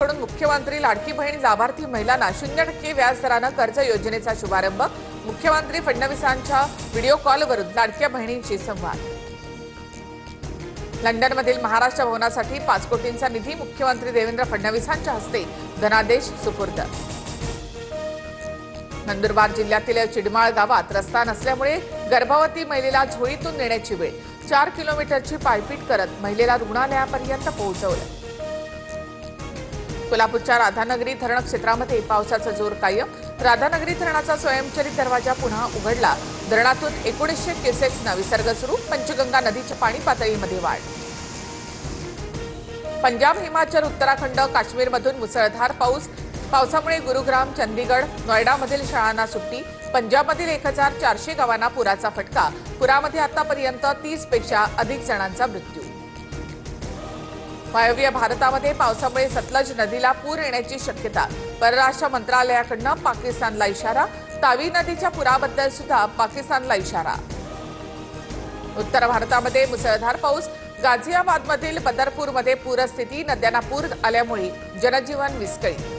बँकेकडून मुख्यमंत्री लाडकी बहीण लाभार्थी महिलांना 0% व्याज दराने कर्ज योजनेचा शुभारंभ। मुख्यमंत्री फडणवीसांच्या व्हिडिओ कॉलवरून लाडक्या बहिणींशी संवाद। लंडनमधील महाराष्ट्र भवनासाठी 5 कोटींचा निधी मुख्यमंत्री देवेंद्र फडणवीसांच्या हस्ते धनादेश सुपूर्द। नंदुरबार जिल्ह्यातील चिडमाळ गावात रस्ता नसल्यामुळे गर्भवती महिलेला झोळीतून नेण्याची वेळ। 4 किलोमीटरची पायपीट करत महिलेला रुग्णालयापर्यंत पोहोचवलं। कोल्हापूरच्या राधानगरी धरण क्षेत्रामध्ये पावसाचा जोर कायम। राधानगरी धरणाचा स्वयंचलित दरवाजा पुन्हा उघडला। धरणातून 1900 क्युसेक्सना विसर्ग सुरू। पंचगंगा नदीच्या पाणी पातळीमध्ये वाढ। पंजाब, हिमाचल, उत्तराखंड, काश्मीरमधून मुसळधार पाऊस। पावसामुळे गुरुग्राम, चंदीगड, नोएडामधील शाळांना सुट्टी। पंजाबमधील 1400 गावांना पुराचा फटका। पुरामध्ये आतापर्यंत 30 पेक्षा अधिक जणांचा मृत्यू। वायव्य भारतामध्ये पावसामुळे सतलज नदीला पूर येण्याची शक्यता। परराष्ट्र मंत्रालयाकडून पाकिस्तानला इशारा। तावी नदीच्या पुराबद्दल सुद्धा पाकिस्तानला इशारा। उत्तर भारतामध्ये मुसळधार पाऊस। गाझियाबादमधील बदरपूरमध्ये पूरस्थिती। नद्यांना पूर आल्यामुळे जनजीवन विस्कळीत।